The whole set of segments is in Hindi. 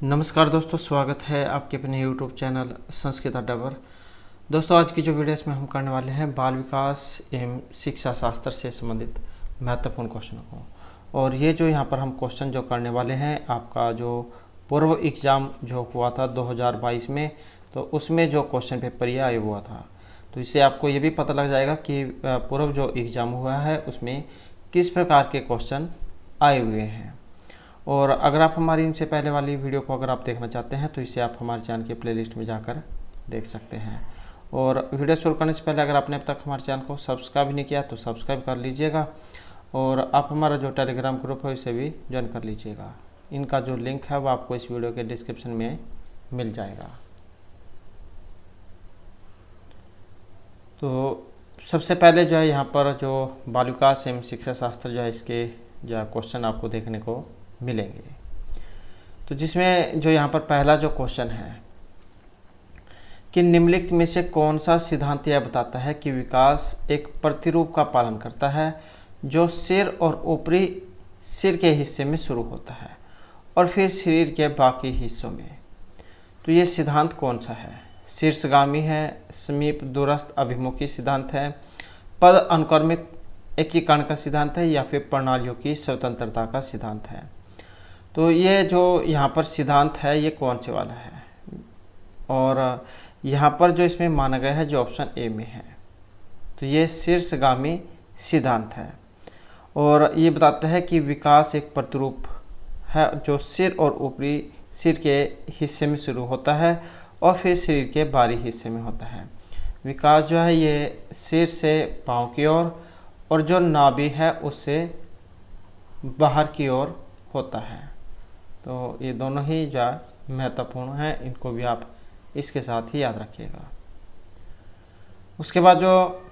नमस्कार दोस्तों, स्वागत है आपके अपने YouTube चैनल संस्कृत अड्डा पर। दोस्तों, आज की जो वीडियो इसमें हम करने वाले हैं बाल विकास एवं शिक्षा शास्त्र से संबंधित महत्वपूर्ण क्वेश्चनों को। और ये जो यहाँ पर हम क्वेश्चन जो करने वाले हैं, आपका जो पूर्व एग्ज़ाम जो हुआ था 2022 में, तो उसमें जो क्वेश्चन पेपर ये आया हुआ था। तो इससे आपको ये भी पता लग जाएगा कि पूर्व जो एग्ज़ाम हुआ है उसमें किस प्रकार के क्वेश्चन आए हुए हैं। और अगर आप हमारी इनसे पहले वाली वीडियो को अगर आप देखना चाहते हैं तो इसे आप हमारे चैनल के प्लेलिस्ट में जाकर देख सकते हैं। और वीडियो शुरू करने से पहले अगर आपने अब तक हमारे चैनल को सब्सक्राइब नहीं किया तो सब्सक्राइब कर लीजिएगा, और आप हमारा जो टेलीग्राम ग्रुप है उसे भी ज्वाइन कर लीजिएगा। इनका जो लिंक है वो आपको इस वीडियो के डिस्क्रिप्शन में मिल जाएगा। तो सबसे पहले जो है यहाँ पर जो बाल विकास एवं शिक्षा शास्त्र जो है इसके जो क्वेश्चन आपको देखने को मिलेंगे। तो जिसमें जो यहाँ पर पहला जो क्वेश्चन है कि निम्नलिखित में से कौन सा सिद्धांत यह बताता है कि विकास एक प्रतिरूप का पालन करता है जो सिर और ऊपरी सिर के हिस्से में शुरू होता है और फिर शरीर के बाकी हिस्सों में। तो ये सिद्धांत कौन सा है? शीर्षगामी है, समीप दूरस्थ अभिमुखी सिद्धांत है, पद अनुक्रमित एकीकरण का सिद्धांत है, या फिर प्रणालियों की स्वतंत्रता का सिद्धांत है। तो ये जो यहाँ पर सिद्धांत है ये कौन से वाला है? और यहाँ पर जो इसमें माना गया है जो ऑप्शन ए में है, तो ये शीर्षगामी सिद्धांत है। और ये बताता है कि विकास एक प्रतिरूप है जो सिर और ऊपरी सिर के हिस्से में शुरू होता है और फिर शरीर के बाहरी हिस्से में होता है। विकास जो है ये सिर से पाँव की ओर और जो नाभि है उससे बाहर की ओर होता है। तो ये दोनों ही जो महत्वपूर्ण हैं, इनको भी आप इसके साथ ही याद रखिएगा। उसके बाद जो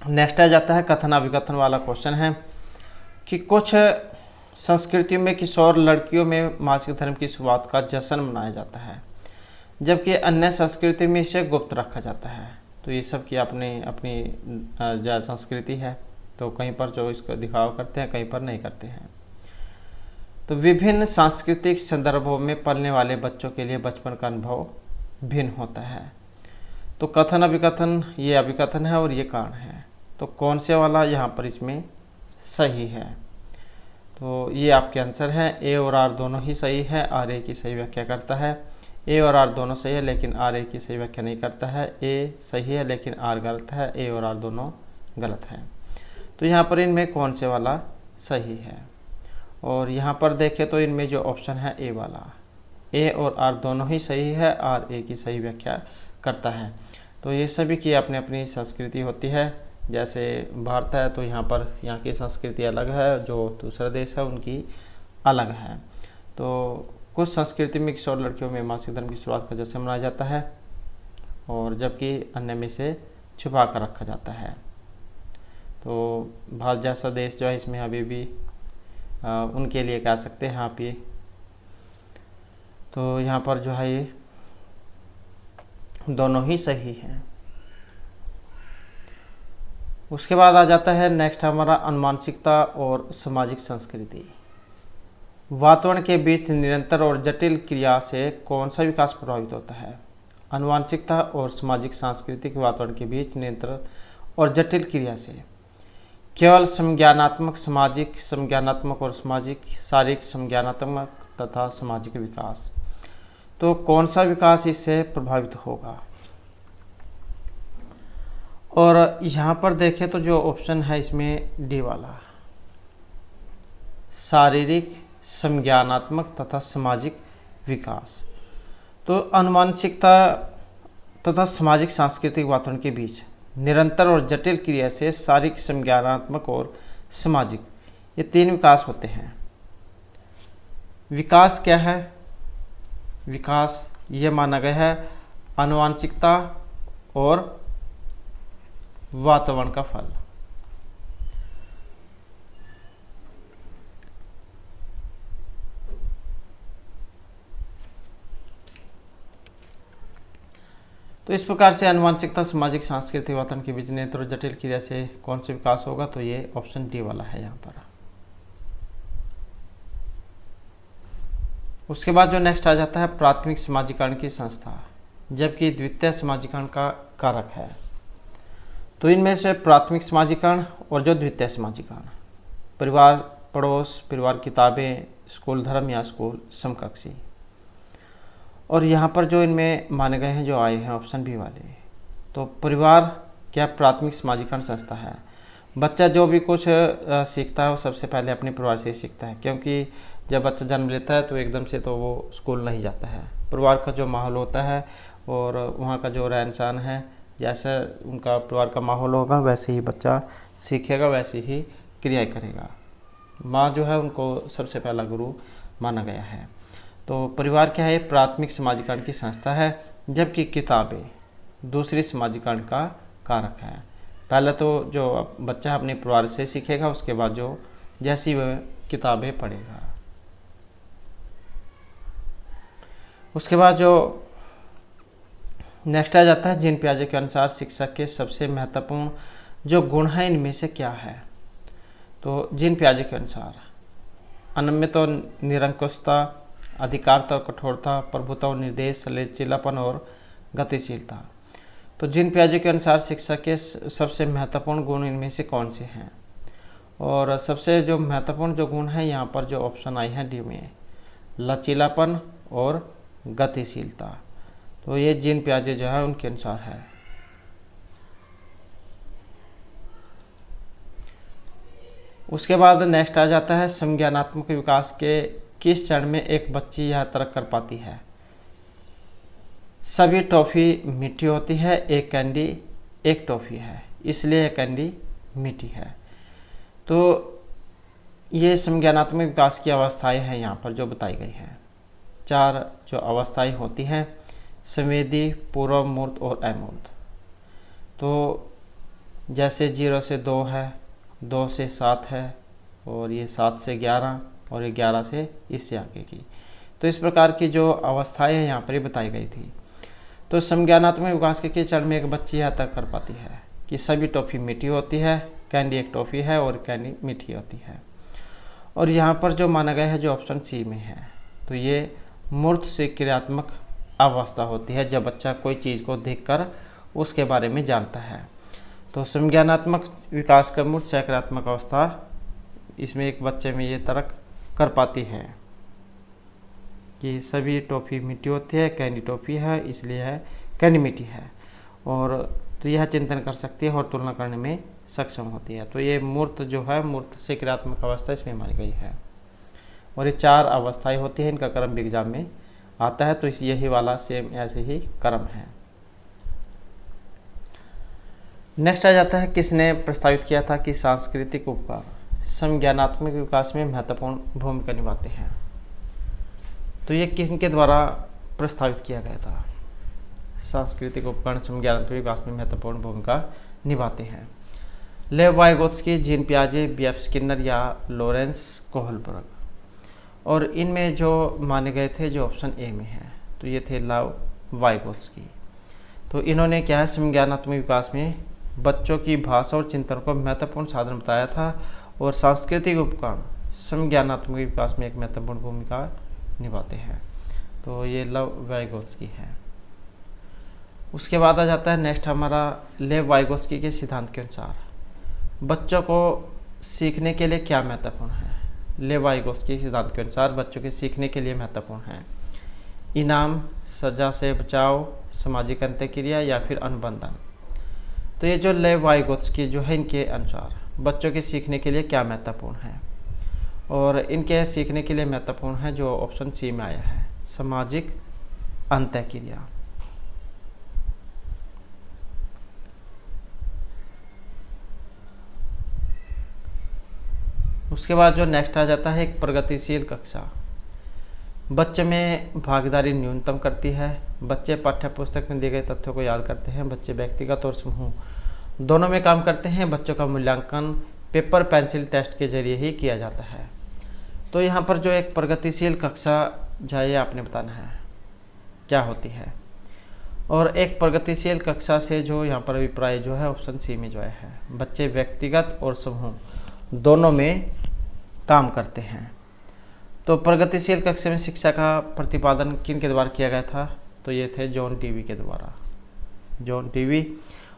नेक्स्ट आ जाता है कथन अभिकथन वाला क्वेश्चन है कि कुछ संस्कृतियों में किशोर लड़कियों में मासिक धर्म की शुरुआत का जश्न मनाया जाता है, जबकि अन्य संस्कृतियों में इसे गुप्त रखा जाता है। तो ये सब की अपनी अपनी जो संस्कृति है, तो कहीं पर जो इसको दिखावा करते हैं, कहीं पर नहीं करते हैं। तो विभिन्न सांस्कृतिक संदर्भों में पलने वाले बच्चों के लिए बचपन का अनुभव भिन्न होता है। तो कथन अभिकथन, ये अभिकथन है और ये कारण है। तो कौन से वाला यहाँ पर इसमें सही है? तो ये आपके आंसर हैं। ए और आर दोनों ही सही है। आर ए की सही व्याख्या करता है। ए और आर दोनों सही है लेकिन आर ए की सही व्याख्या नहीं करता है। ए सही है लेकिन आर गलत है। ए और आर दोनों गलत है। तो यहाँ पर इनमें कौन से वाला सही है? और यहाँ पर देखें तो इनमें जो ऑप्शन है ए वाला, ए और आर दोनों ही सही है। आर ए की सही व्याख्या करता है। तो ये सभी की अपनी अपनी संस्कृति होती है। जैसे भारत है तो यहाँ पर यहाँ की संस्कृति अलग है, जो दूसरा देश है उनकी अलग है। तो कुछ संस्कृति में किशोर लड़कियों में मासिक धर्म की शुरुआत का जश्न मनाया जाता है और जबकि अन्य में से छुपा कर रखा जाता है। तो भारत जैसा देश जो है इसमें अभी भी उनके लिए कह सकते हैं आप ये। तो यहाँ पर जो है ये दोनों ही सही हैं। उसके बाद आ जाता है नेक्स्ट हमारा अनुवांशिकता और सामाजिक संस्कृति। वातावरण के बीच निरंतर और जटिल क्रिया से कौन सा विकास प्रभावित होता है? अनुवांशिकता और सामाजिक सांस्कृतिक वातावरण के बीच निरंतर और जटिल क्रिया से केवल संज्ञानात्मक, सामाजिक, संज्ञानात्मक और सामाजिक, शारीरिक, संज्ञानात्मक तथा सामाजिक विकास। तो कौन सा विकास इससे प्रभावित होगा? और यहाँ पर देखें तो जो ऑप्शन है इसमें डी वाला, शारीरिक, संज्ञानात्मक तथा सामाजिक विकास। तो अनुवांशिकता तथा सामाजिक सांस्कृतिक वातावरण के बीच निरंतर और जटिल क्रिया से शारीरिक, संज्ञानात्मक और सामाजिक, ये तीन विकास होते हैं। विकास क्या है? विकास ये माना गया है अनुवांशिकता और वातावरण का फल। तो इस प्रकार से अनुवांशिकता, सामाजिक, सांस्कृतिक वातावरण के बीच निरंतर और जटिल क्रिया से कौन से विकास होगा? तो ये ऑप्शन डी वाला है यहाँ पर। उसके बाद जो नेक्स्ट आ जाता है प्राथमिक समाजीकरण की संस्था, जबकि द्वितीय समाजीकरण का कारक है। तो इनमें से प्राथमिक समाजीकरण और जो द्वितीय समाजीकरण, परिवार, पड़ोस, परिवार, किताबें, स्कूल धर्म या स्कूल समकक्षी। और यहाँ पर जो इनमें माने गए हैं जो आए हैं ऑप्शन बी वाले, तो परिवार क्या प्राथमिक समाजीकरण संस्था है। बच्चा जो भी कुछ सीखता है वो सबसे पहले अपने परिवार से ही सीखता है, क्योंकि जब बच्चा जन्म लेता है तो एकदम से तो वो स्कूल नहीं जाता है। परिवार का जो माहौल होता है और वहाँ का जो रहन सहन है, जैसे उनका परिवार का माहौल होगा वैसे ही बच्चा सीखेगा, वैसे ही क्रियाएं करेगा। माँ जो है उनको सबसे पहला गुरु माना गया है। तो परिवार क्या है, प्राथमिक समाजीकरण की संस्था है, जबकि किताबें दूसरी समाजीकरण का कारक है। पहले तो जो बच्चा अपने परिवार से सीखेगा, उसके बाद जो जैसी वह किताबें पढ़ेगा। उसके बाद जो नेक्स्ट आ जाता है जीन पियाजे के अनुसार शिक्षक के सबसे महत्वपूर्ण जो गुण है इनमें से क्या है। तो जीन पियाजे के अनुसार अनम्यता और निरंकुशता, अधिकारता और कठोरता, प्रभुत्व और निर्देश, लचीलापन और गतिशीलता। तो जीन पियाजे के अनुसार शिक्षक के सबसे महत्वपूर्ण गुण इनमें से कौन से हैं। और सबसे जो महत्वपूर्ण जो गुण है यहाँ पर जो ऑप्शन आई है डी में, लचीलापन और गतिशीलता। तो ये जीन पियाजे जो है उनके अनुसार है। उसके बाद नेक्स्ट आ जाता है संज्ञानात्मक विकास के किस चरण में एक बच्ची यह तर्क कर पाती है। सभी टॉफ़ी मीठी होती है, एक कैंडी एक टॉफ़ी है, इसलिए एक कैंडी मीठी है। तो ये संज्ञानात्मक विकास की अवस्थाएं हैं यहाँ पर जो बताई गई हैं। 4 जो अवस्थाएं होती हैं, संवेदी, पूर्व मूर्त और अमूर्त। तो जैसे 0 से 2 है, 2 से 7 है, और ये 7 से 11 और ये 11 से इससे आगे की। तो इस प्रकार की जो अवस्थाएं हैं यहाँ पर बताई गई थी। तो संज्ञानात्मक विकास के किस चरण में एक बच्ची यह तक कर पाती है कि सभी टॉफ़ी मीठी होती है, कैंडी एक टॉफ़ी है और कैंडी मीठी होती है। और यहाँ पर जो माना गया है जो ऑप्शन सी में है, तो ये मूर्त से क्रियात्मक अवस्था होती है, जब बच्चा कोई चीज़ को देखकर उसके बारे में जानता है। तो संज्ञानात्मक विकास का मूर्त से क्रियात्मक अवस्था, इसमें एक बच्चे में ये तर्क कर पाती है कि सभी टॉफ़ी मीठी होती है, कैंडी टॉफ़ी है, इसलिए है कैंडी मीठी है। और तो यह चिंतन कर सकती है और तुलना करने में सक्षम होती है। तो ये मूर्त जो है, मूर्त से क्रियात्मक अवस्था इसमें मानी गई है। और ये 4 अवस्थाएं होती हैं, इनका क्रम भी एग्जाम में आता है, तो इस यही वाला सेम ऐसे ही क्रम है। नेक्स्ट आ जाता है किसने प्रस्तावित किया था कि सांस्कृतिक उपकरण संज्ञानात्मक विकास में महत्वपूर्ण भूमिका निभाते हैं। तो ये किसके द्वारा प्रस्तावित किया गया था। सांस्कृतिक उपकरण संज्ञानात्मक विकास में महत्वपूर्ण भूमिका निभाते हैं। लेव वाइगोत्स्की, जीन पियाजे, बी.एफ. स्किनर या लॉरेंस कोहलबर्ग। और इनमें जो माने गए थे जो ऑप्शन ए में है, तो ये थे लेव वाइगोत्स्की। तो इन्होंने क्या है संज्ञानात्मक विकास में बच्चों की भाषा और चिंतन को महत्वपूर्ण साधन बताया था, और सांस्कृतिक उपकरण संज्ञानात्मक विकास में एक महत्वपूर्ण भूमिका निभाते हैं। तो ये लेव वाइगोत्स्की है। उसके बाद आ जाता है नेक्स्ट हमारा लेव वाइगोत्स्की के सिद्धांत के अनुसार बच्चों को सीखने के लिए क्या महत्वपूर्ण है। लेव वाइगोत्स्की के सिद्धांत के अनुसार बच्चों के सीखने के लिए महत्वपूर्ण है इनाम, सजा से बचाव, सामाजिक अंतःक्रिया या फिर अनुबंधन। तो ये जो लेव वाइगोत्स्की जो है इनके अनुसार बच्चों के सीखने के लिए क्या महत्वपूर्ण है, और इनके सीखने के लिए महत्वपूर्ण है जो ऑप्शन सी में आया है, सामाजिक अंतःक्रिया। उसके बाद जो नेक्स्ट आ जाता है एक प्रगतिशील कक्षा। बच्चे में भागीदारी न्यूनतम करती है। बच्चे पाठ्य पुस्तक में दिए गए तथ्यों को याद करते हैं। बच्चे व्यक्तिगत और समूह दोनों में काम करते हैं। बच्चों का मूल्यांकन पेपर पेंसिल टेस्ट के जरिए ही किया जाता है। तो यहाँ पर जो एक प्रगतिशील कक्षा जो है आपने बताना है क्या होती है। और एक प्रगतिशील कक्षा से जो यहाँ पर अभिप्राय जो है ऑप्शन सी में जो है बच्चे व्यक्तिगत और समूह दोनों में काम करते हैं। तो प्रगतिशील कक्षा में शिक्षा का प्रतिपादन किन के द्वारा किया गया था? तो ये थे जॉन टीवी के द्वारा, जॉन टीवी।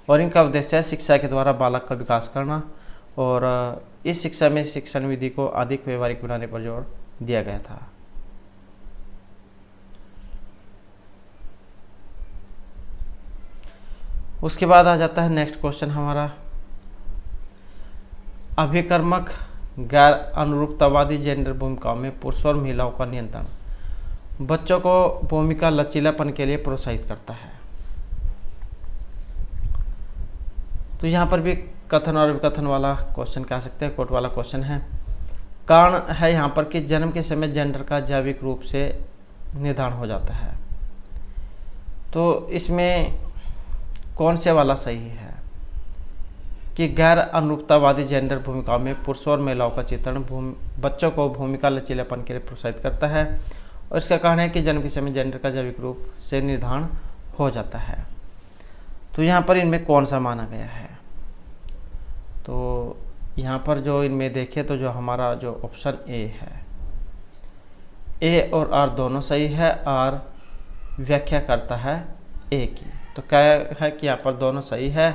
और इनका उद्देश्य है शिक्षा के द्वारा बालक का विकास करना, और इस शिक्षा में शिक्षण विधि को अधिक व्यवहारिक बनाने पर जोर दिया गया था। उसके बाद आ जाता है नेक्स्ट क्वेश्चन हमारा, अभिकर्मक गैर अनुरूपतावादी जेंडर भूमिकाओं में पुरुषों और महिलाओं का नियंत्रण बच्चों को भूमिका लचीलापन के लिए प्रोत्साहित करता है। तो यहाँ पर भी कथन और विकथन वाला क्वेश्चन कह सकते हैं, कोट वाला क्वेश्चन है। कारण है यहाँ पर कि जन्म के समय जेंडर का जैविक रूप से निर्धारण हो जाता है। तो इसमें कौन से वाला सही है कि गैर अनुरूपतावादी जेंडर भूमिकाओं में पुरुषों और महिलाओं का चित्रण बच्चों को भूमिका लचीलापन के लिए प्रोत्साहित करता है, और इसका कारण है कि जन्म के समय जेंडर का जैविक रूप से निर्धारण हो जाता है। तो यहाँ पर इनमें कौन सा माना गया है? तो यहाँ पर जो इनमें देखें तो जो हमारा जो ऑप्शन ए है, ए और आर दोनों सही है। आर व्याख्या करता है ए की, तो क्या है कि यहाँ पर दोनों सही है,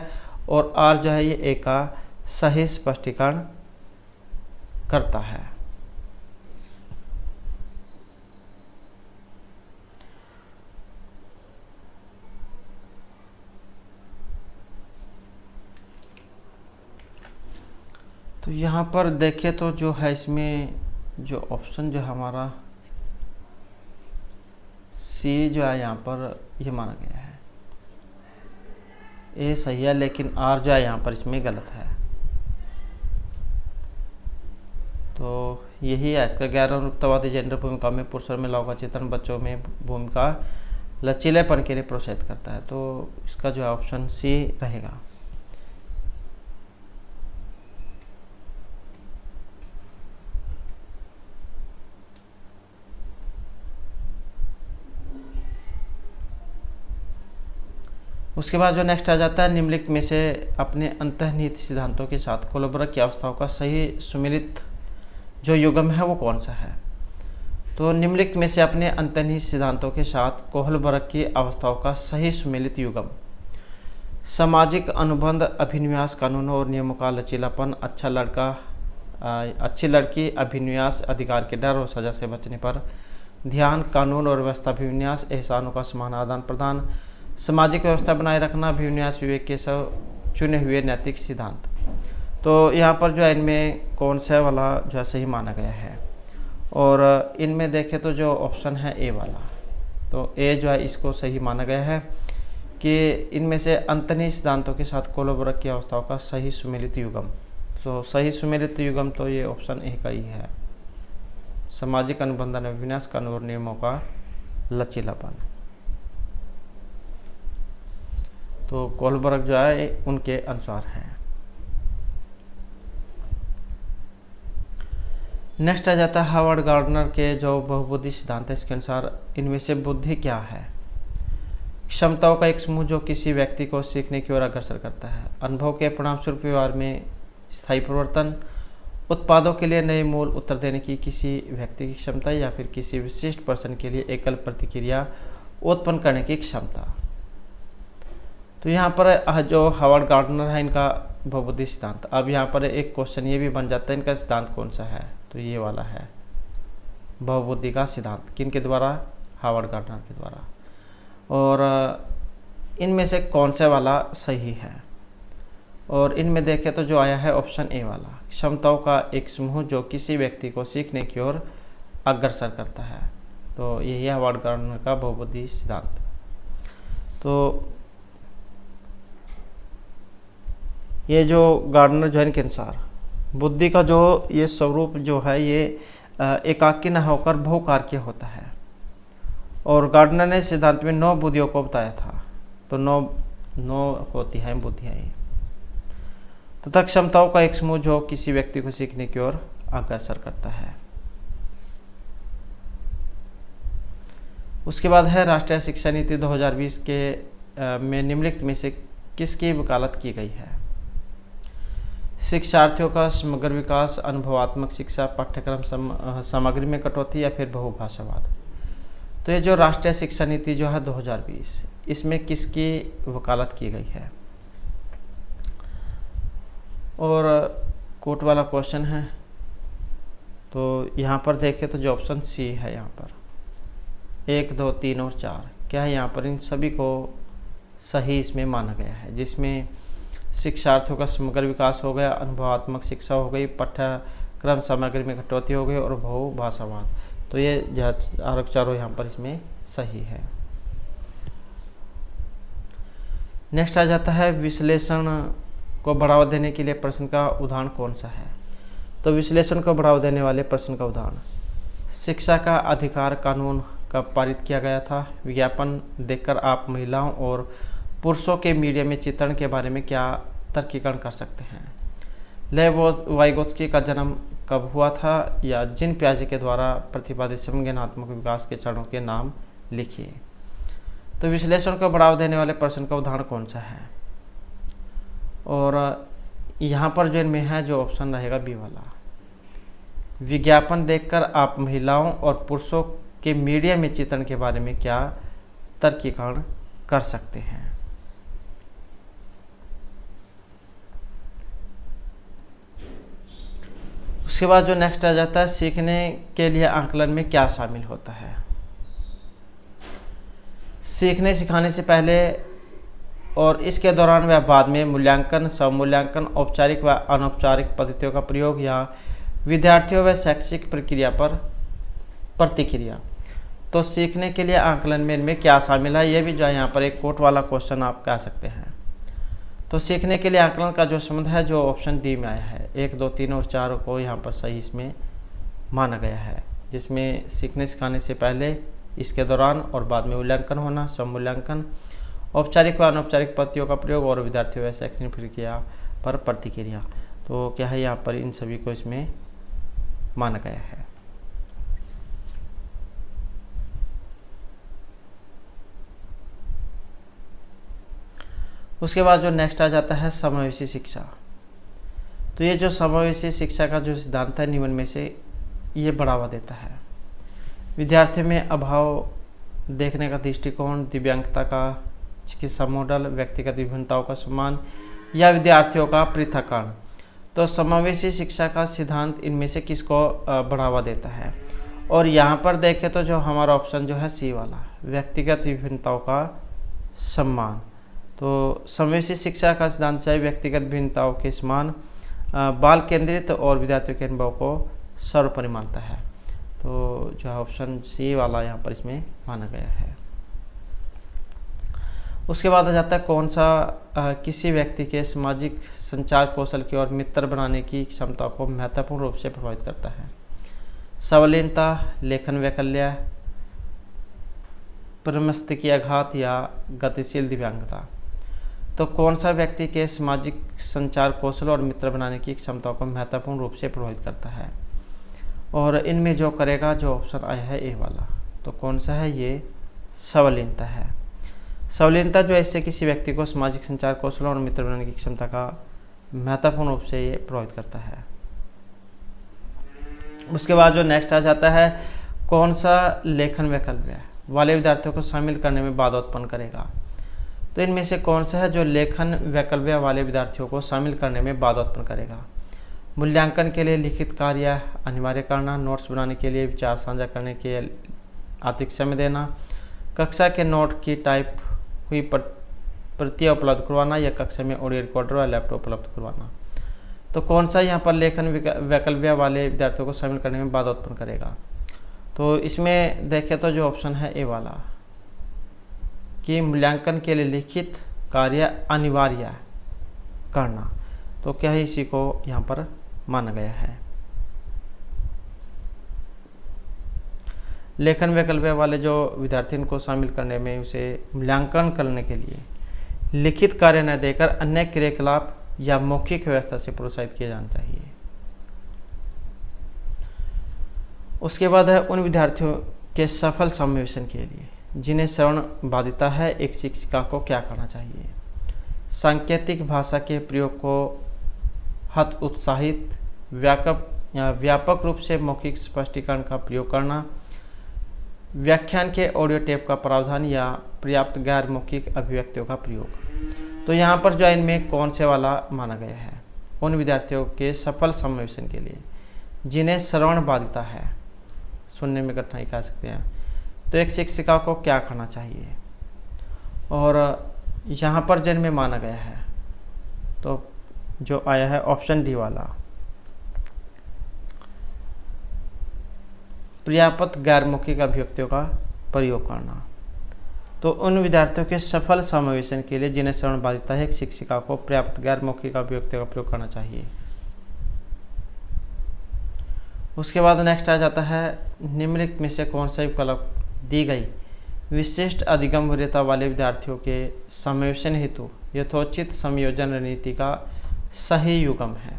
और आर जो है ये ए का सही स्पष्टीकरण करता है। तो यहाँ पर देखें तो जो है इसमें जो ऑप्शन जो हमारा सी जो है यहाँ पर ये माना गया है, ए सही है, लेकिन आर जो है यहाँ पर इसमें गलत है। तो यही है इसका, गैर अनुरूपतावादी जेंडर भूमिका में पुरुष और महिलाओं का चित्रण बच्चों में भूमिका लचीलेपन के लिए प्रोत्साहित करता है। तो इसका जो है ऑप्शन सी रहेगा। उसके बाद जो नेक्स्ट आ जाता है, निम्नलिखित में से अपने अंतर्निहित सिद्धांतों के साथ कोहलबर्ग की अवस्थाओं का सही सुमेलित जो युग्म है वो कौन सा है? तो निम्नलिखित में से अपने अंतर्निहित सिद्धांतों के साथ कोहलबर्ग की अवस्थाओं का सही सुमेलित युग्म सामाजिक अनुबंध, अभिनिवेश कानूनों और नियमों का लचीलापन, अच्छी लड़की, अभिनिवेश, अधिकार के डर और सजा से बचने पर ध्यान, कानून और व्यवस्था अभिविन्यास, एहसानों का समान आदान प्रदान, सामाजिक व्यवस्था बनाए रखना, अभिविन्यास, विवेक के सब चुने हुए नैतिक सिद्धांत। तो यहाँ पर जो है इनमें कौन सा वाला जो है सही माना गया है? और इनमें देखें तो जो ऑप्शन है ए वाला, तो ए जो है इसको सही माना गया है कि इनमें से अंतर्निहित सिद्धांतों के साथ कोहलबर्ग की अवस्थाओं का सही सुमेलित युग्म। तो सही सुमेलित युग्म तो ये ऑप्शन ए का ही है, सामाजिक अनुबंधन, अभिविन्यास, कानून और नियमों का लचीलापन। तो कोहलबर्ग जो है उनके अनुसार है। नेक्स्ट आ जाता है हावर्ड गार्डनर के जो बहुबुद्धि सिद्धांत है, इसके अनुसार इनमें से बुद्धि क्या है? क्षमताओं का एक समूह जो किसी व्यक्ति को सीखने की ओर अग्रसर करता है, अनुभव के परिणामस्वरूप व्यवहार में स्थायी परिवर्तन, उत्पादों के लिए नए मूल उत्तर देने की किसी व्यक्ति की क्षमता, या फिर किसी विशिष्ट पर्सन के लिए एकल प्रतिक्रिया उत्पन्न करने की क्षमता। तो यहाँ पर जो हावर्ड गार्डनर है इनका बहुबुद्धि सिद्धांत। अब यहाँ पर एक क्वेश्चन ये भी बन जाता है, इनका सिद्धांत कौन सा है? तो ये वाला है बहुबुद्धि का सिद्धांत, किन के द्वारा? हावर्ड गार्डनर के द्वारा। और इनमें से कौन सा वाला सही है? और इनमें देखें तो जो आया है ऑप्शन ए वाला, क्षमताओं का एक समूह जो किसी व्यक्ति को सीखने की ओर अग्रसर करता है। तो यही है हावर्ड गार्डनर का बहुबुद्धि सिद्धांत। तो ये जो गार्डनर जो है इनके अनुसार बुद्धि का जो ये स्वरूप जो है ये एकाकी न होकर बहुकारकीय होता है, और गार्डनर ने सिद्धांत में 9 बुद्धियों को बताया था। तो 9 होती हैं बुद्धियाँ ये, तथा क्षमताओं का एक समूह जो किसी व्यक्ति को सीखने की ओर अग्रसर करता है। उसके बाद है राष्ट्रीय शिक्षा नीति 2020 के में निम्नलिखित में से किसकी वकालत की गई है? शिक्षार्थियों का समग्र विकास, अनुभवात्मक शिक्षा, पाठ्यक्रम सामग्री में कटौती या फिर बहुभाषावाद। तो ये जो राष्ट्रीय शिक्षा नीति जो है 2020, इसमें किसकी वकालत की गई है? और कोट वाला क्वेश्चन है, तो यहाँ पर देखें तो जो ऑप्शन सी है, यहाँ पर 1, 2, 3 और 4 क्या है, यहाँ पर इन सभी को सही इसमें माना गया है, जिसमें शिक्षार्थियों का समग्र विकास हो गया, अनुभवात्मक शिक्षा हो गई, पाठ्यक्रम सामग्री में कटौती हो गई और बहुभाषावाद। तो ये चारों यहाँ पर इसमें सही है। नेक्स्ट आ जाता है विश्लेषण को बढ़ावा देने के लिए प्रश्न का उदाहरण कौन सा है? तो विश्लेषण को बढ़ावा देने वाले प्रश्न का उदाहरण, शिक्षा का अधिकार कानून कब पारित किया गया था? विज्ञापन देखकर आप महिलाओं और पुरुषों के मीडिया में चित्रण के बारे में क्या तर्कीकरण कर सकते हैं? लेव वाइगोत्स्की का जन्म कब हुआ था? या जिन पियाजे के द्वारा प्रतिपादित संज्ञानात्मक विकास के चरणों के नाम लिखिए। तो विश्लेषण को बढ़ावा देने वाले प्रश्न का उदाहरण कौन सा है? और यहाँ पर जो इनमें है जो ऑप्शन रहेगा बी वाला, विज्ञापन देखकर आप महिलाओं और पुरुषों के मीडिया में चित्रण के बारे में क्या तर्कीकरण कर सकते हैं। उसके बाद जो नेक्स्ट आ जाता है, सीखने के लिए आकलन में क्या शामिल होता है? सीखने सिखाने से पहले और इसके दौरान व बाद में मूल्यांकन, स्वमूल्यांकन, औपचारिक व अनौपचारिक पद्धतियों का प्रयोग या विद्यार्थियों व शैक्षिक प्रक्रिया पर प्रतिक्रिया। तो सीखने के लिए आकलन में इनमें क्या शामिल है, ये भी जो है यहाँ पर एक कोट वाला क्वेश्चन आप कह सकते हैं। तो सीखने के लिए आकलन का जो संबंध है जो ऑप्शन डी में आया है, 1, 2, 3 और 4 को यहाँ पर सही इसमें माना गया है, जिसमें सीखने सिखाने से पहले, इसके दौरान और बाद में मूल्यांकन होना, स्वमूल्यांकन, औपचारिक व अनौपचारिक पद्धतियों का प्रयोग और विद्यार्थियों व शैक्षणिक प्रक्रिया पर प्रतिक्रिया। तो क्या है, यहाँ पर इन सभी को इसमें माना गया है। उसके बाद जो नेक्स्ट आ जाता है समावेशी शिक्षा। तो ये जो समावेशी शिक्षा का जो सिद्धांत है निम्न में से ये बढ़ावा देता है विद्यार्थियों में अभाव देखने का दृष्टिकोण, दिव्यांगता का चिकित्सा मॉडल, व्यक्तिगत विभिन्नताओं का सम्मान या विद्यार्थियों का पृथक्करण। तो समावेशी शिक्षा का सिद्धांत इनमें से किसको बढ़ावा देता है? और यहाँ पर देखें तो जो हमारा ऑप्शन जो है सी वाला, व्यक्तिगत विभिन्नताओं का सम्मान। तो समावेशी शिक्षा का सिद्धांत चाहे व्यक्तिगत भिन्नताओं के समान, बाल केंद्रित और विद्यार्थियों के अनुभव को सर्वोपरि मानता है। तो जो ऑप्शन सी वाला यहाँ पर इसमें माना गया है। उसके बाद आ जाता है कौन सा किसी व्यक्ति के सामाजिक संचार कौशल की और मित्र बनाने की क्षमता को महत्वपूर्ण रूप से प्रभावित करता है? संवलीनता, लेखन वैकल्य, प्रमस्तिष्कीय आघात या गतिशील दिव्यांगता। तो कौन सा व्यक्ति के सामाजिक संचार कौशल और मित्र बनाने की क्षमता को महत्वपूर्ण रूप से प्रभावित करता है? और इनमें जो करेगा जो ऑप्शन आया है ए वाला, तो कौन सा है, ये संवलीनता है। संवलीनता जो है इससे किसी व्यक्ति को सामाजिक संचार कौशल और मित्र बनाने की क्षमता का महत्वपूर्ण रूप से ये प्रभावित करता है। उसके बाद जो नेक्स्ट आ जाता है कौन सा लेखन वैकल्य वाले विद्यार्थियों को शामिल करने में बाधा उत्पन्न करेगा? तो इनमें से कौन सा है जो लेखन वैकल्य वाले विद्यार्थियों को शामिल करने में बाधा उत्पन्न करेगा? मूल्यांकन के लिए लिखित कार्य अनिवार्य करना, नोट्स बनाने के लिए विचार साझा करने के अतिरिक्त समय देना, कक्षा के नोट की टाइप हुई प्रतियां उपलब्ध करवाना या कक्षा में ऑडियो रिकॉर्डर या लैपटॉप उपलब्ध करवाना। तो कौन सा यहाँ पर लेखन वैकल्य वाले विद्यार्थियों को शामिल करने में बाधा उत्पन्न करेगा? तो इसमें देखें तो जो ऑप्शन है ए वाला कि मूल्यांकन के लिए लिखित कार्य अनिवार्य करना। तो क्या है, इसी को यहाँ पर माना गया है। लेखन वैकल्य वाले जो विद्यार्थियों को शामिल करने में उसे मूल्यांकन करने के लिए लिखित कार्य न देकर अन्य क्रियाकलाप या मौखिक व्यवस्था से प्रोत्साहित किया जाना चाहिए। उसके बाद है उन विद्यार्थियों के सफल समावेशन के लिए जिन्हें श्रवण बाधिता है, एक शिक्षिका को क्या करना चाहिए? सांकेतिक भाषा के प्रयोग को हतोत्साहित, व्यापक रूप से मौखिक स्पष्टीकरण का प्रयोग करना, व्याख्यान के ऑडियो टेप का प्रावधान या पर्याप्त गैर मौखिक अभिव्यक्तियों का प्रयोग। तो यहाँ पर जो है इनमें कौन से वाला माना गया है? उन विद्यार्थियों के सफल समावेशन के लिए जिन्हें श्रवण बाधिता है, सुनने में कठिनाई कह सकते हैं, तो एक शिक्षिका को क्या करना चाहिए? और यहाँ पर जिनमें माना गया है तो जो आया है ऑप्शन डी वाला, पर्याप्त गैर मौखिक अभिव्यक्तियों का प्रयोग करना। तो उन विद्यार्थियों के सफल समावेशन के लिए जिन्हें श्रवण बाधिता है, एक शिक्षिका को पर्याप्त गैर मौखिक अभिव्यक्तियों का प्रयोग करना चाहिए। उसके बाद नेक्स्ट आ जाता है, निम्नलिखित में से कौन सा विकल्प दी गई विशिष्ट अधिगम वरीयता वाले विद्यार्थियों के समावेशन हेतु यथोचित संयोजन रणनीति का सही युग्म है?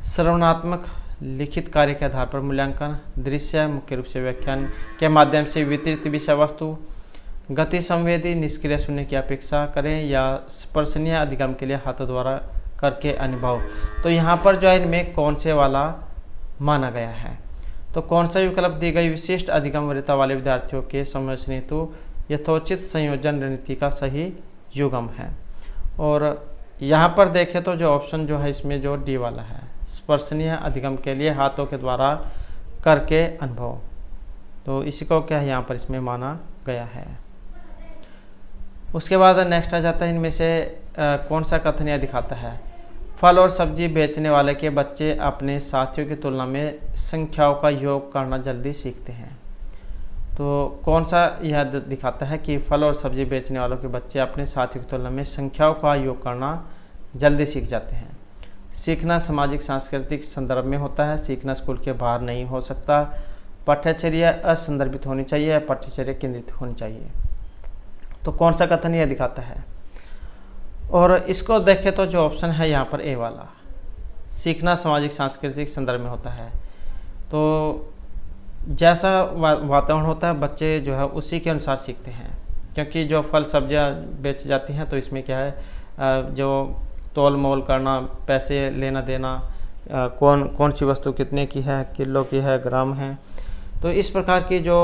श्रवणात्मक लिखित कार्य के आधार पर मूल्यांकन, दृश्य मुख्य रूप से व्याख्यान के माध्यम से वितरित विषय वस्तु, गति संवेदी निष्क्रिय सुनने की अपेक्षा करें, या स्पर्शनीय अधिगम के लिए हाथों द्वारा करके अनुभव। तो यहाँ पर जो है इनमें कौन से वाला माना गया है? तो कौन सा विकल्प दी गई विशिष्ट अधिगम वरीयता वाले विद्यार्थियों के समावेशन हेतु यथोचित संयोजन रणनीति का सही युग्म है? और यहाँ पर देखें तो जो ऑप्शन जो है इसमें जो डी वाला है, स्पर्शनीय अधिगम के लिए हाथों के द्वारा करके अनुभव, तो इसी को क्या है यहाँ पर इसमें माना गया है। उसके बाद नेक्स्ट आ जाता है, इनमें से कौन सा कथन यह दिखाता है फल और सब्जी बेचने वाले के बच्चे अपने साथियों की तुलना में संख्याओं का योग करना जल्दी सीखते हैं? तो कौन सा यह दिखाता है कि फल और सब्जी बेचने वालों के बच्चे अपने साथियों की तुलना में संख्याओं का योग करना जल्दी सीख जाते हैं? सीखना सामाजिक सांस्कृतिक संदर्भ में होता है, सीखना स्कूल के बाहर नहीं हो सकता, पाठ्यचर्या असंदर्भित होनी चाहिए, पाठ्यचर्या केंद्रित होनी चाहिए। तो कौन सा कथन यह दिखाता है? और इसको देखें तो जो ऑप्शन है यहाँ पर ए वाला, सीखना सामाजिक सांस्कृतिक संदर्भ में होता है। तो जैसा वातावरण होता है बच्चे जो है उसी के अनुसार सीखते हैं, क्योंकि जो फल सब्जियाँ बेच जाती हैं तो इसमें क्या है जो तोल मोल करना, पैसे लेना देना, कौन सी वस्तु कितने की है, किलो की है, ग्राम है, तो इस प्रकार की जो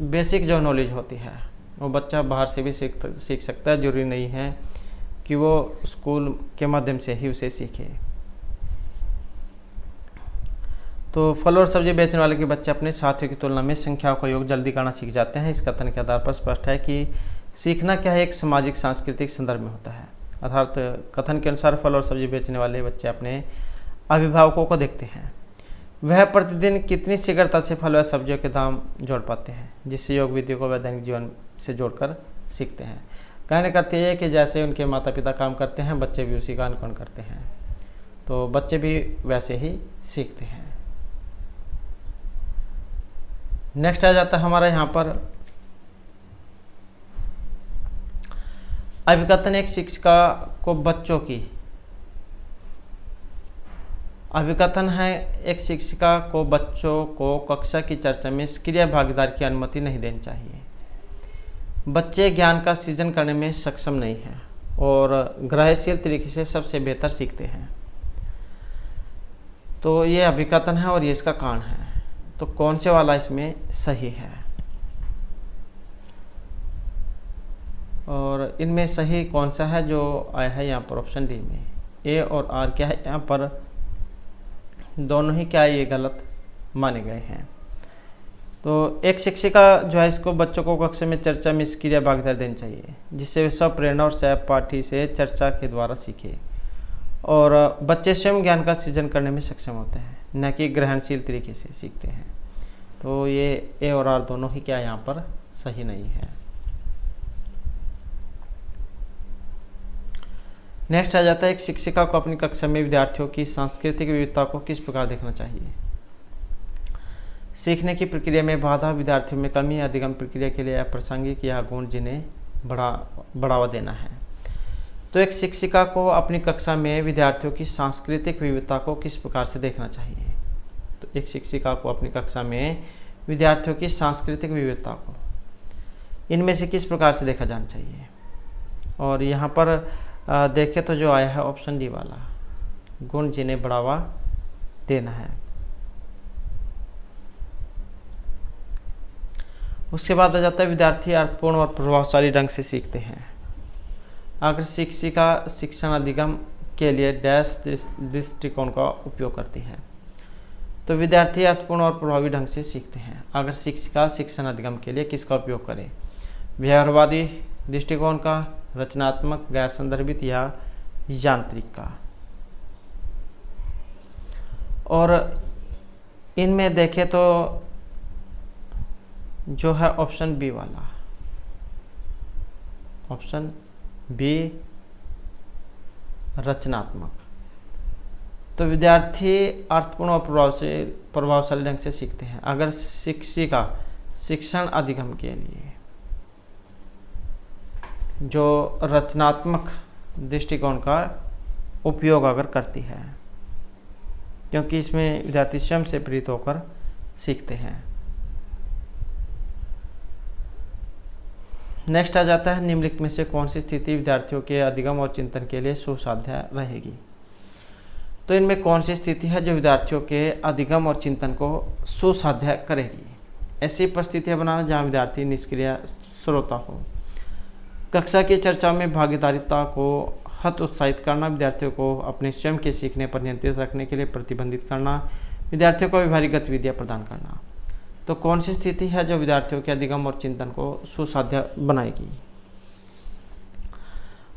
बेसिक जो नॉलेज होती है वो बच्चा बाहर से भी सीख सकता है, जरूरी नहीं है कि वो स्कूल के माध्यम से ही उसे सीखे। तो फल और सब्जी बेचने वाले के बच्चे अपने साथियों की तुलना में संख्याओं का योग जल्दी करना सीख जाते हैं। इस कथन के आधार पर स्पष्ट है कि सीखना क्या है, एक सामाजिक सांस्कृतिक संदर्भ में होता है। अर्थात कथन के अनुसार फल और सब्जी बेचने वाले बच्चे अपने अभिभावकों को देखते हैं, वह प्रतिदिन कितनी शीघ्रता से फल व सब्जियों के दाम जोड़ पाते हैं, जिससे योग विधियों को वैधानिक जीवन से जोड़कर सीखते हैं। कहने का अर्थ यह है कि जैसे उनके माता पिता काम करते हैं बच्चे भी उसी का अनुकरण करते हैं, तो बच्चे भी वैसे ही सीखते हैं। नेक्स्ट आ जाता है हमारा यहाँ पर अभिकथन, एक शिक्षिका को बच्चों की, अभिकथन है एक शिक्षिका को बच्चों को कक्षा की चर्चा में सक्रिय भागीदारी की अनुमति नहीं देनी चाहिए। बच्चे ज्ञान का सृजन करने में सक्षम नहीं हैं और ग्रहशील तरीके से सबसे बेहतर सीखते हैं। तो ये अभिकथन है और ये इसका कारण है। तो कौन से वाला इसमें सही है? और इनमें सही कौन सा है जो आया है यहाँ पर ऑप्शन डी में, ए और आर क्या है यहाँ पर दोनों ही क्या ये गलत माने गए हैं। तो एक शिक्षिका जो है इसको बच्चों को कक्षा में चर्चा में सक्रिय भागीदारी देनी चाहिए, जिससे वे स्वप्रेरणा और सहपाठी से चर्चा के द्वारा सीखे और बच्चे स्वयं ज्ञान का सृजन करने में सक्षम होते हैं, न कि ग्रहणशील तरीके से सीखते हैं। तो ये ए और आर दोनों ही क्या यहाँ पर सही नहीं है। नेक्स्ट आ जाता है, एक शिक्षिका को अपनी कक्षा में विद्यार्थियों की सांस्कृतिक विविधता को किस प्रकार देखना चाहिए? सीखने की प्रक्रिया में बाधा, विद्यार्थियों में कमी, अधिगम प्रक्रिया के लिए अप्रासंगिक या गुण जिन्हें बढ़ावा देना है। तो एक शिक्षिका को अपनी कक्षा में विद्यार्थियों की सांस्कृतिक विविधता को किस प्रकार से देखना चाहिए? तो एक शिक्षिका को अपनी कक्षा में विद्यार्थियों की सांस्कृतिक विविधता को इनमें से किस प्रकार से देखा जाना चाहिए? और यहाँ पर देखें तो जो आया है ऑप्शन डी वाला, गुण जिन्हें बढ़ावा देना है। उसके बाद आ जाता है विद्यार्थी अर्थपूर्ण और प्रभावशाली ढंग से सीखते हैं। अगर शिक्षिका शिक्षण अधिगम के लिए डैश दृष्टिकोण का उपयोग करती है। तो विद्यार्थी अर्थपूर्ण और प्रभावी ढंग से सीखते हैं अगर शिक्षिका शिक्षण अधिगम के लिए किसका उपयोग करे, व्यवहारवादी दृष्टिकोण का, रचनात्मक, गैर संदर्भित या यांत्रिक का। और इनमें देखें तो जो है ऑप्शन बी वाला, ऑप्शन बी रचनात्मक। तो विद्यार्थी अर्थपूर्ण और प्रभावशाली ढंग से सीखते हैं अगर शिक्षिका शिक्षण अधिगम के लिए जो रचनात्मक दृष्टिकोण का उपयोग अगर करती है, क्योंकि इसमें विद्यार्थी स्वयं से प्रेरित होकर सीखते हैं। नेक्स्ट आ जाता है निम्नलिखित में से कौन सी स्थिति विद्यार्थियों के अधिगम और चिंतन के लिए सुसाध्य रहेगी। तो इनमें कौन सी स्थिति है जो विद्यार्थियों के अधिगम और चिंतन को सुसाध्य करेगी। ऐसी परिस्थितियां बनाना जहां विद्यार्थी निष्क्रिय श्रोता हो। कक्षा की चर्चा में भागीदारिता को हतोत्साहित करना, विद्यार्थियों को अपने स्वयं के सीखने पर नियंत्रित रखने के लिए प्रतिबंधित करना, विद्यार्थियों को व्यवहारिक गतिविधियां प्रदान करना। तो कौन सी स्थिति है जो विद्यार्थियों के अधिगम और चिंतन को सुसाध्य बनाएगी।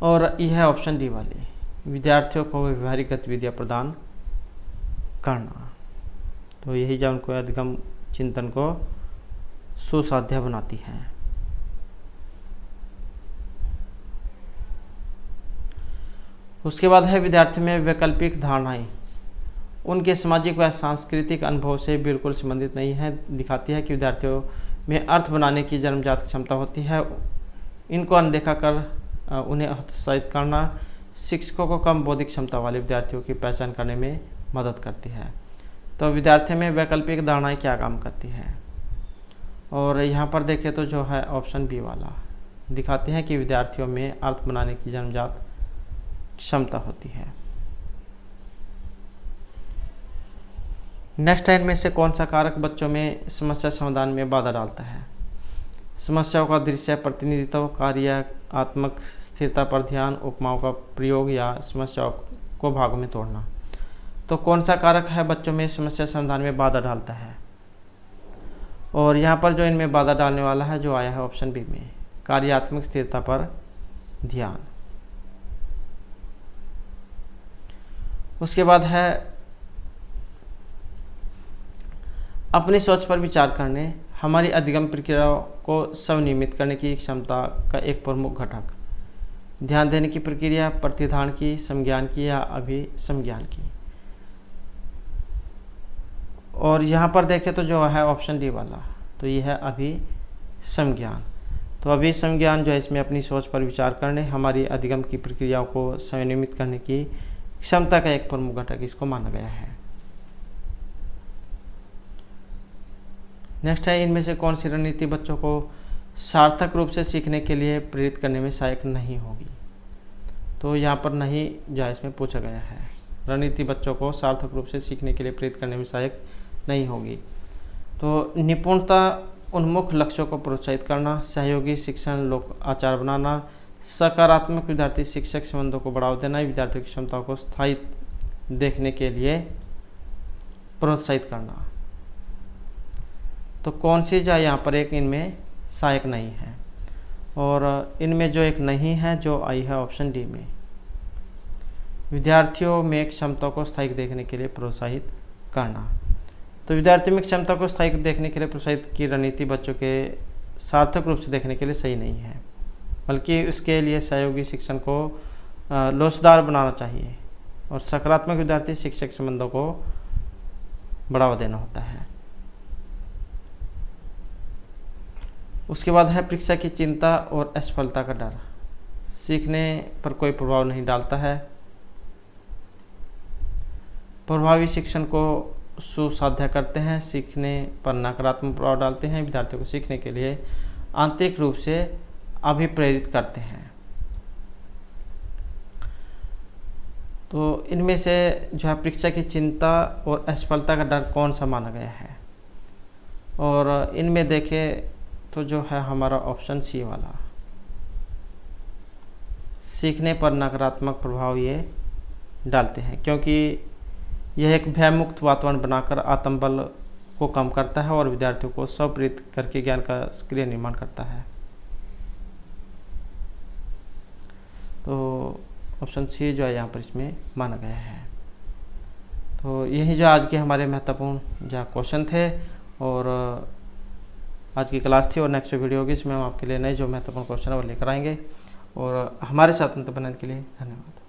और यह है ऑप्शन डी वाली, विद्यार्थियों को व्यवहारिक गतिविधियां प्रदान करना। तो यही जो उनको अधिगम चिंतन को सुसाध्य बनाती है। उसके बाद है विद्यार्थी में वैकल्पिक धारणाएं उनके सामाजिक व सांस्कृतिक अनुभव से बिल्कुल संबंधित नहीं है। दिखाती है कि विद्यार्थियों में अर्थ बनाने की जन्मजात क्षमता होती है। इनको अनदेखा कर उन्हें हतोत्साहित करना शिक्षकों को कम बौद्धिक क्षमता वाले विद्यार्थियों की पहचान करने में मदद करती है। तो विद्यार्थियों में वैकल्पिक धारणाएं क्या काम करती है। और यहाँ पर देखें तो जो है ऑप्शन बी वाला दिखाते हैं कि विद्यार्थियों में अर्थ बनाने की जन्मजात क्षमता होती है। नेक्स्ट है इनमें से कौन सा कारक बच्चों में समस्या समाधान में बाधा डालता है। समस्याओं का दृश्य प्रतिनिधित्व, कार्यात्मक स्थिरता पर ध्यान, उपमाओं का प्रयोग या समस्याओं को भागों में तोड़ना। तो कौन सा कारक है बच्चों में समस्या समाधान में बाधा डालता है। और यहाँ पर जो इनमें बाधा डालने वाला है जो आया है ऑप्शन बी में, कार्यात्मक स्थिरता पर ध्यान। उसके बाद है अपनी सोच पर विचार करने, हमारी अधिगम प्रक्रियाओं को स्वनियमित करने की क्षमता का एक प्रमुख घटक। ध्यान देने की प्रक्रिया प्रतिधारण की, संज्ञान की या अभिसंज्ञान की। और यहाँ पर देखें तो जो है ऑप्शन डी वाला, तो ये है अभिसंज्ञान। तो अभिसंज्ञान जो है इसमें अपनी सोच पर विचार करने, हमारी अधिगम की प्रक्रियाओं को स्वनियमित करने की क्षमता का एक प्रमुख घटक इसको माना गया है। नेक्स्ट है इनमें से कौन सी रणनीति बच्चों को सार्थक रूप से सीखने के लिए प्रेरित करने में सहायक नहीं होगी। तो यहाँ पर नहीं जो है इसमें पूछा गया है, रणनीति बच्चों को सार्थक रूप से सीखने के लिए प्रेरित करने में सहायक नहीं होगी। तो निपुणता उन्मुख लक्ष्यों को प्रोत्साहित करना, सहयोगी शिक्षण लोक आचार बनाना, सकारात्मक विद्यार्थी शिक्षक संबंधों को बढ़ावा देना, विद्यार्थियों की क्षमताओं को स्थायी देखने के लिए प्रोत्साहित करना। तो कौन सी जो यहाँ पर एक इनमें सहायक नहीं है। और इनमें जो एक नहीं है जो आई है ऑप्शन डी में, विद्यार्थियों में क्षमताओं को स्थायी देखने के लिए प्रोत्साहित करना। तो विद्यार्थियों में क्षमता को स्थायी देखने के लिए प्रोत्साहित की रणनीति बच्चों के सार्थक रूप से देखने के लिए सही नहीं है, बल्कि उसके लिए सहयोगी शिक्षण को लोचदार बनाना चाहिए और सकारात्मक विद्यार्थी शिक्षक संबंधों को बढ़ावा देना होता है। उसके बाद है परीक्षा की चिंता और असफलता का डर सीखने पर कोई प्रभाव नहीं डालता है। प्रभावी शिक्षण को सुसाध्य करते हैं, सीखने पर नकारात्मक प्रभाव डालते हैं, विद्यार्थियों को सीखने के लिए आंतरिक रूप से अभिप्रेरित करते हैं। तो इनमें से जो है परीक्षा की चिंता और असफलता का डर कौन सा माना गया है? और इनमें देखें तो जो है हमारा ऑप्शन सी वाला, सीखने पर नकारात्मक प्रभाव ये डालते हैं, क्योंकि यह एक भयमुक्त वातावरण बनाकर आत्मबल को कम करता है और विद्यार्थियों को स्वप्रेरित करके ज्ञान का सक्रिय निर्माण करता है। तो ऑप्शन सी जो है यहाँ पर इसमें माना गया है। तो यही जो आज के हमारे महत्वपूर्ण जो क्वेश्चन थे और आज की क्लास थी, और नेक्स्ट वीडियो होगी इसमें हम आपके लिए नए जो महत्वपूर्ण क्वेश्चन है वो लेकर आएंगे। और हमारे साथ बने के लिए धन्यवाद।